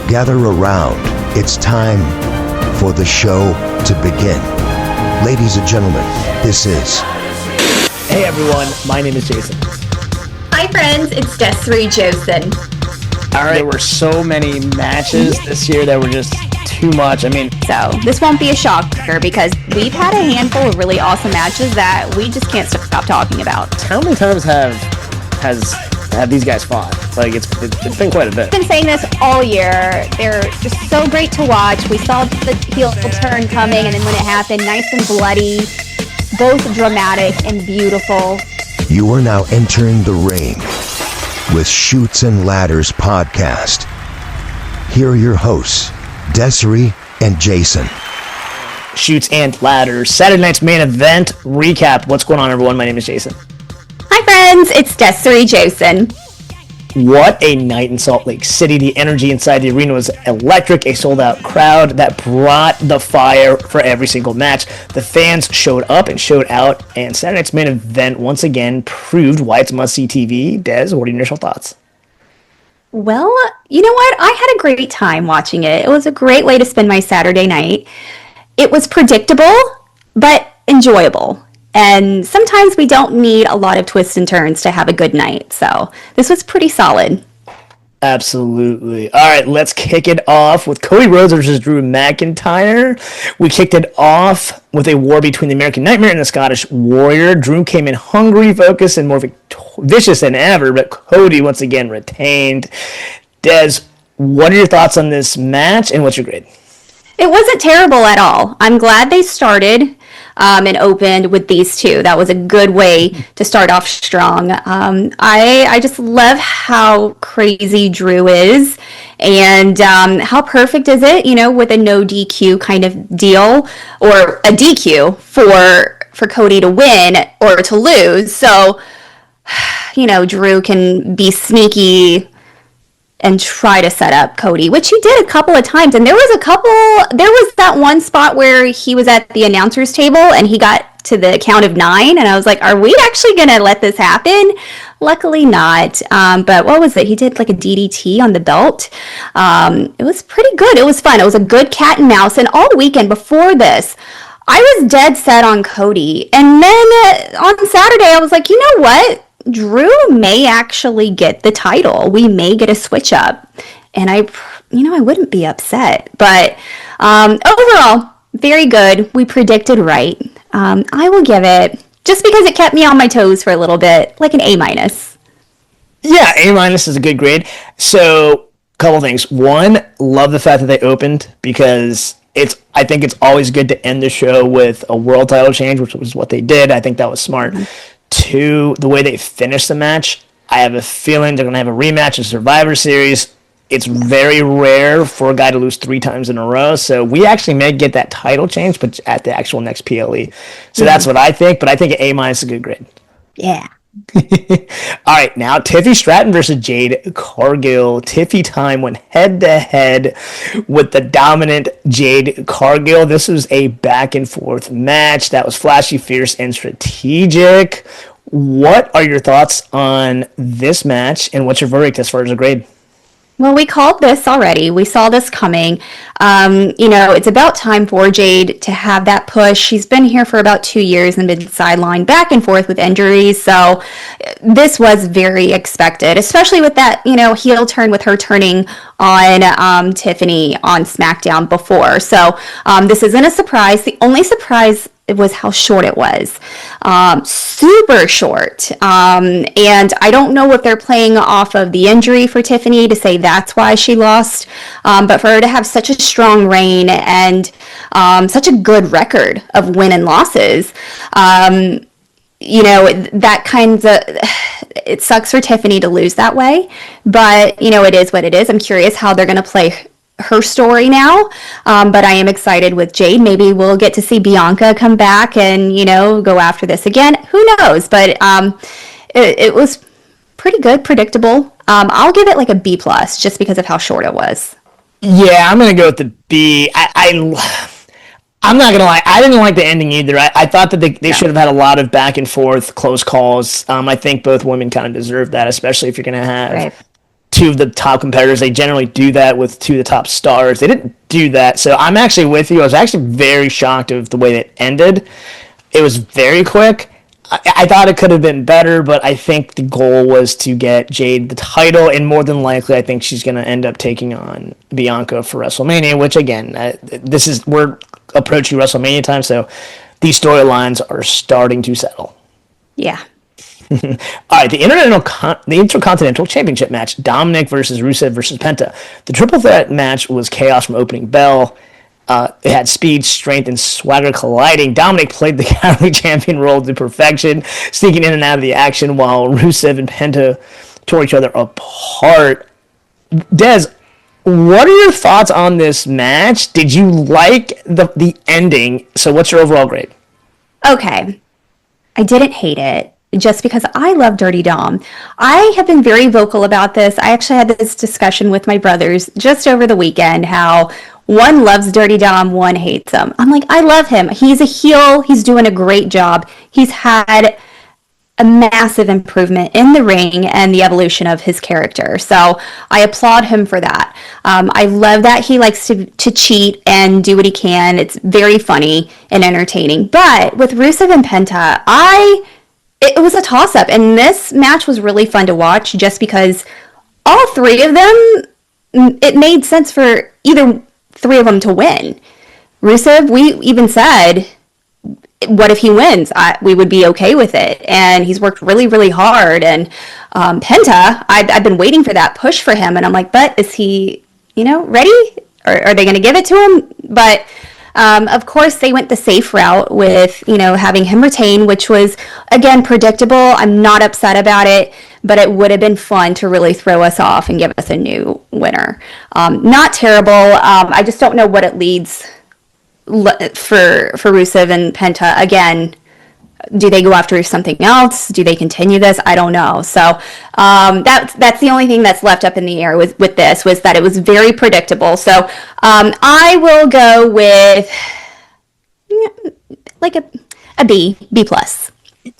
Gather around. It's time for the show to begin. Ladies and gentlemen, this is... Hey everyone, my name is Jason. Hi friends, it's Desiree Josen. All right, there were so many matches this year that were just too much. So this won't be a shocker because we've had a handful of really awesome matches that we just can't stop talking about. How many times have these guys fought? Like it's been quite a bit. I've been saying this all year. They're just so great to watch. We saw the heel turn coming, and then when it happened, nice and bloody, both dramatic and beautiful. You are now entering the ring with Chutes and Ladders podcast. Here are your hosts, Desiree and Jason. Chutes and Ladders, Saturday night's main event recap. What's going on, everyone? My name is Jason. Hi friends, it's Desiree Josen. What a night in Salt Lake City. The energy inside the arena was electric, a sold-out crowd that brought the fire for every single match. The fans showed up and showed out, and Saturday night's main event once again proved why it's must-see TV. Des, what are your initial thoughts? Well, you know what? I had a great time watching it. It was a great way to spend my Saturday night. It was predictable, but enjoyable. And sometimes we don't need a lot of twists and turns to have a good night. So this was pretty solid. Absolutely. All right, let's kick it off with Cody Rhodes versus Drew McIntyre. We kicked it off with a war between the American Nightmare and the Scottish Warrior. Drew came in hungry, focused, and more vicious than ever, but Cody once again retained. Des, what are your thoughts on this match, and what's your grade? It wasn't terrible at all. I'm glad they started and opened with these two. That was a good way to start off strong. I just love how crazy Drew is, and how perfect is it, with a no DQ kind of deal, or a DQ for Cody to win or to lose. So, Drew can be sneaky and try to set up Cody, which he did a couple of times. And there was that one spot where he was at the announcer's table and he got to the count of 9. And I was like, are we actually going to let this happen? Luckily not. But what was it? He did like a DDT on the belt. It was pretty good. It was fun. It was a good cat and mouse. And all weekend before this, I was dead set on Cody. And then on Saturday, I was like, you know what? Drew may actually get the title. We may get a switch up. And I wouldn't be upset. But overall, very good. We predicted right. I will give it, just because it kept me on my toes for a little bit, like an A-. Yeah, A- is a good grade. So, couple things. One, love the fact that they opened, because I think it's always good to end the show with a world title change, which was what they did. I think that was smart. Mm-hmm. 2, the way they finished the match, I have a feeling they're going to have a rematch in Survivor Series. It's very rare for a guy to lose 3 times in a row, so we actually may get that title change, but at the actual next PLE. So that's what I think, but I think an A- is a good grade. Yeah. All right, now Tiffy Stratton versus Jade Cargill. Tiffy time went head-to-head with the dominant Jade Cargill. This was a back-and-forth match that was flashy, fierce, and strategic. What are your thoughts on this match, and what's your verdict as far as a grade? Well, we called this already. We saw this coming. It's about time for Jade to have that push. She's been here for about 2 years and been sidelined back and forth with injuries. So this was very expected, especially with that, heel turn with her turning on Tiffany on SmackDown before. So this isn't a surprise. The only surprise was how short it was. Super short. And I don't know if they're playing off of the injury for Tiffany to say that's why she lost. But for her to have such a strong reign and such a good record of win and losses, that kind of, it sucks for Tiffany to lose that way. But, it is what it is. I'm curious how they're going to play her story now, but I am excited with Jade. Maybe we'll get to see Bianca come back and go after this again. Who knows? But it was pretty good, predictable. I'll give it like a B+ just because of how short it was. Yeah, I'm gonna go with the B. I'm not gonna lie, I didn't like the ending either. I thought that they should have had a lot of back and forth, close calls. I think both women kind of deserve that, especially if you're gonna have two of the top competitors. They generally do that with two of the top stars. They didn't do that, so I'm actually with you. I was actually very shocked of the way that ended. It was very quick. I thought it could have been better, but I think the goal was to get Jade the title, and more than likely, I think she's going to end up taking on Bianca for WrestleMania. Which again, we're approaching WrestleMania time, so these storylines are starting to settle. Yeah. All right, the Intercontinental Championship match: Dominic versus Rusev versus Penta. The triple threat match was chaos from opening bell. It had speed, strength, and swagger colliding. Dominic played the cowardly champion role to perfection, sneaking in and out of the action while Rusev and Penta tore each other apart. Des, what are your thoughts on this match? Did you like the ending? So what's your overall grade? Okay. I didn't hate it just because I love Dirty Dom. I have been very vocal about this. I actually had this discussion with my brothers just over the weekend, how one loves Dirty Dom, one hates him. I'm like, I love him. He's a heel. He's doing a great job. He's had a massive improvement in the ring and the evolution of his character. So I applaud him for that. I love that he likes to cheat and do what he can. It's very funny and entertaining. But with Rusev and Penta, it was a toss-up. And this match was really fun to watch just because all three of them, it made sense for either three of them to win. Rusev, we even said, what if he wins? We would be okay with it. And he's worked really, really hard. And Penta, I've been waiting for that push for him. And I'm like, but is he, ready? Or are they going to give it to him? But of course, they went the safe route with, having him retain, which was, again, predictable. I'm not upset about it, but it would have been fun to really throw us off and give us a new winner. Not terrible. I just don't know what it leads for Rusev and Penta. Again, do they go after something else? Do they continue this? I don't know. So that's the only thing that's left up in the air with this, was that it was very predictable. So I will go with like a B plus.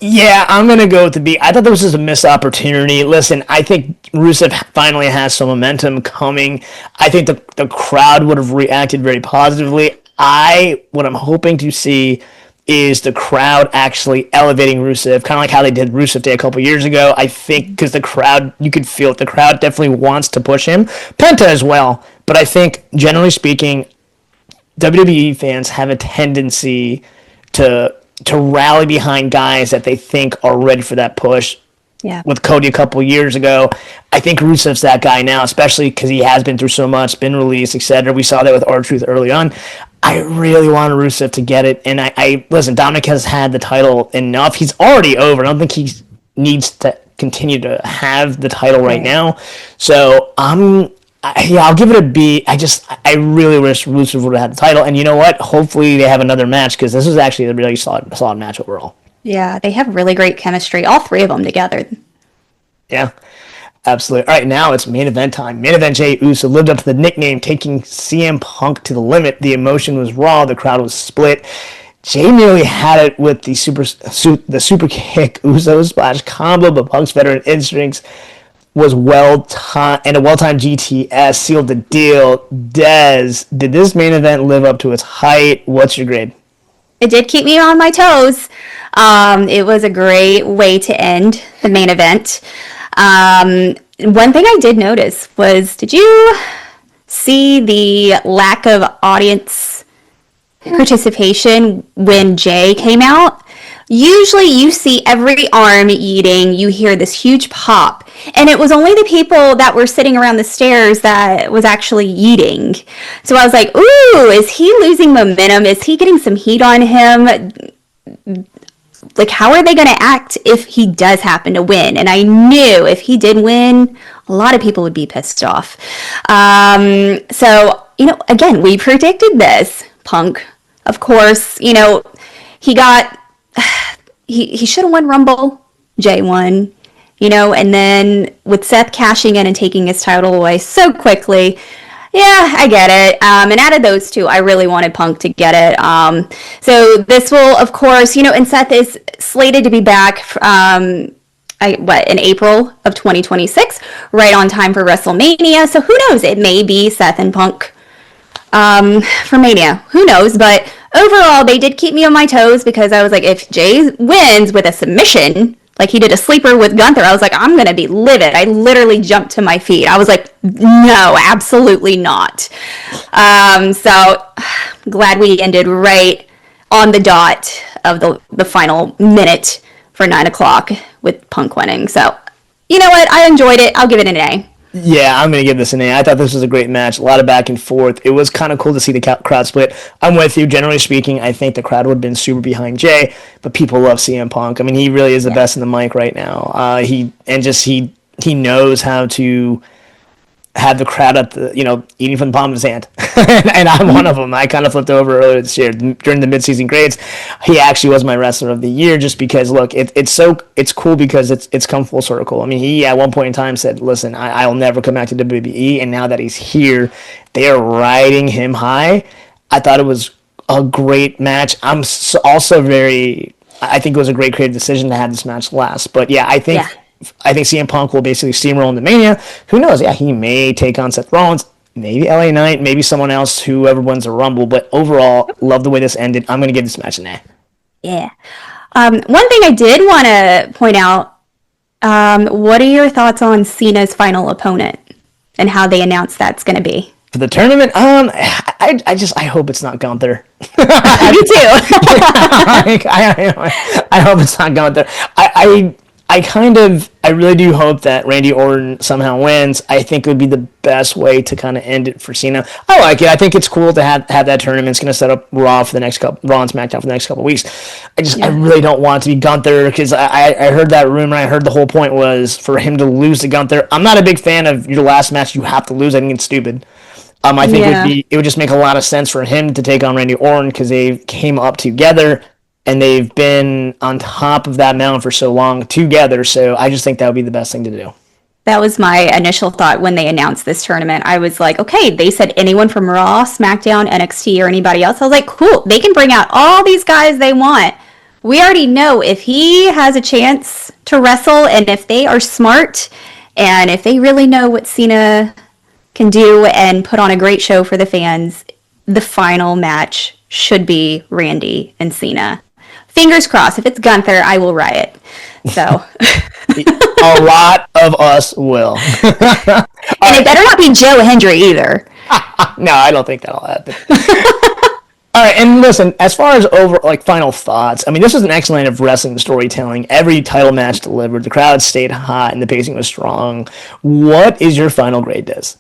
Yeah, I'm going to go with the B. I thought this was just a missed opportunity. Listen, I think Rusev finally has some momentum coming. I think the crowd would have reacted very positively. What I'm hoping to see is the crowd actually elevating Rusev, kind of like how they did Rusev Day a couple years ago. I think because the crowd, you could feel it. The crowd definitely wants to push him. Penta as well. But I think, generally speaking, WWE fans have a tendency to rally behind guys that they think are ready for that push. Yeah. With Cody a couple years ago, I think Rusev's that guy now, especially because he has been through so much, been released, etc. We saw that with R-Truth early on. I really want Rusev to get it, and I listen, Dominic has had the title enough. He's already over. I don't think he needs to continue to have the title right now. So I'll give it a B. I really wish Rusev would have had the title, and you know what? Hopefully they have another match, because this was actually a really solid match overall. Yeah, they have really great chemistry, all three of them together. Yeah, absolutely. All right, now it's main event time. Main event, Jey Uso lived up to the nickname, taking CM Punk to the limit. The emotion was raw. The crowd was split. Jey nearly had it with the super kick Uso splash combo, but Punk's veteran instincts was well-timed, and a well-timed GTS sealed the deal. Dez, did this main event live up to its height? What's your grade? It did keep me on my toes. It was a great way to end the main event. One thing I did notice was, did you see the lack of audience participation when Jey came out? Usually you see every arm eating, you hear this huge pop, and it was only the people that were sitting around the stairs that was actually eating. So I was like, ooh, is he losing momentum? Is he getting some heat on him? Like, how are they going to act if he does happen to win? And I knew if he did win, a lot of people would be pissed off. So, again, we predicted this. Punk, of course, he got... He should have won Rumble. Jey won, and then with Seth cashing in and taking his title away so quickly, yeah, I get it. And out of those two, I really wanted Punk to get it. So this will, of course, and Seth is slated to be back in April of 2026, right on time for WrestleMania. So who knows? It may be Seth and Punk for Mania. Who knows? But overall, they did keep me on my toes because I was like, if Jay wins with a submission, like he did a sleeper with Gunther, I was like, I'm going to be livid. I literally jumped to my feet. I was like, no, absolutely not. So glad we ended right on the dot of the final minute for 9 o'clock with Punk winning. So, you know what? I enjoyed it. I'll give it an A. Yeah, I'm going to give this an A. I thought this was a great match. A lot of back and forth. It was kind of cool to see the crowd split. I'm with you. Generally speaking, I think the crowd would have been super behind Jay, but people love CM Punk. I mean, he really is the best in the mic right now. He knows how to have the crowd at eating from the palm of his hand. And I'm one of them. I kind of flipped over earlier this year during the midseason grades. He actually was my wrestler of the year just because, look, it's cool because it's come full circle. I mean, he at one point in time said, listen, I'll never come back to WWE. And now that he's here, they are riding him high. I thought it was a great match. I think it was a great creative decision to have this match last. But yeah, I think CM Punk will basically steamroll into Mania. Who knows? Yeah, he may take on Seth Rollins, maybe LA Knight, maybe someone else, whoever wins the Rumble. But overall, love the way this ended. I'm going to give this match an A. Yeah. One thing I did want to point out, what are your thoughts on Cena's final opponent and how they announced that's going to be? For the tournament, I hope it's not Gunther. Me too. I hope it's not Gunther. I really do hope that Randy Orton somehow wins. I think it would be the best way to kind of end it for Cena. I like it. I think it's cool to have that tournament. It's going to set up Raw and SmackDown for the next couple of weeks. I really don't want it to be Gunther because I heard that rumor. I heard the whole point was for him to lose to Gunther. I'm not a big fan of your last match you have to lose. I think it's stupid. I think it would just make a lot of sense for him to take on Randy Orton because they came up together. And they've been on top of that mountain for so long together, so I just think that would be the best thing to do. That was my initial thought when they announced this tournament. I was like, okay, they said anyone from Raw, SmackDown, NXT, or anybody else. I was like, cool, they can bring out all these guys they want. We already know if he has a chance to wrestle and if they are smart and if they really know what Cena can do and put on a great show for the fans, the final match should be Randy and Cena. Fingers crossed. If it's Gunther, I will riot. So a lot of us will. And it better not be Joe Hendry either. No, I don't think that'll happen. All right, and listen, as far as final thoughts, I mean, this was an excellent night of wrestling storytelling. Every title match delivered. The crowd stayed hot and the pacing was strong. What is your final grade, Des?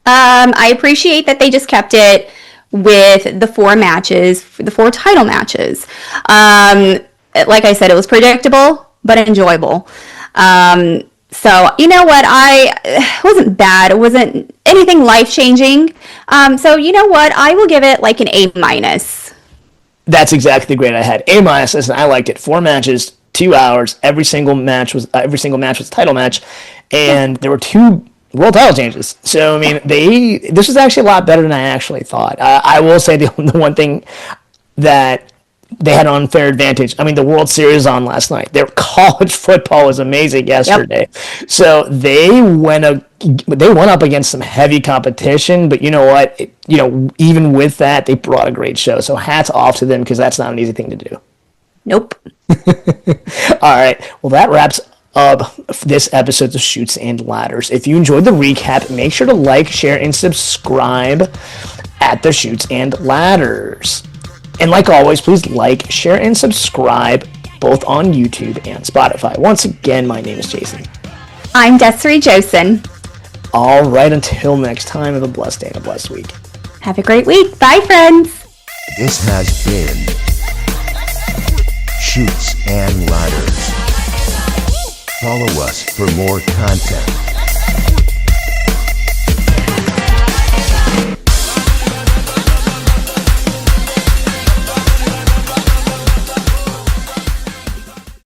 I appreciate that they just kept it with the 4 matches, the 4 title matches. Like I said, it was predictable, but enjoyable. So, you know what? It wasn't bad. It wasn't anything life-changing. So, you know what? I will give it like an A-. That's exactly the grade I had. A-. Listen, I liked it. 4 matches, 2 hours. Every single match was a title match. And there were 2 world title changes. So, I mean, this was actually a lot better than I actually thought. I will say the one thing that they had an unfair advantage. I mean, the World Series on last night. Their college football was amazing yesterday. Yep. So they went up against some heavy competition, but you know what? Even with that, they brought a great show. So hats off to them because that's not an easy thing to do. Nope. All right. Well, that wraps up this episode of Chutes and Ladders. If you enjoyed the recap, make sure to like, share, and subscribe at the Chutes and Ladders. And like always, please like, share, and subscribe both on YouTube and Spotify. Once again, my name is Jason. I'm Desiree Josen. All right, until next time, have a blessed day and a blessed week. Have a great week. Bye, friends. This has been Chutes and Ladders. Follow us for more content.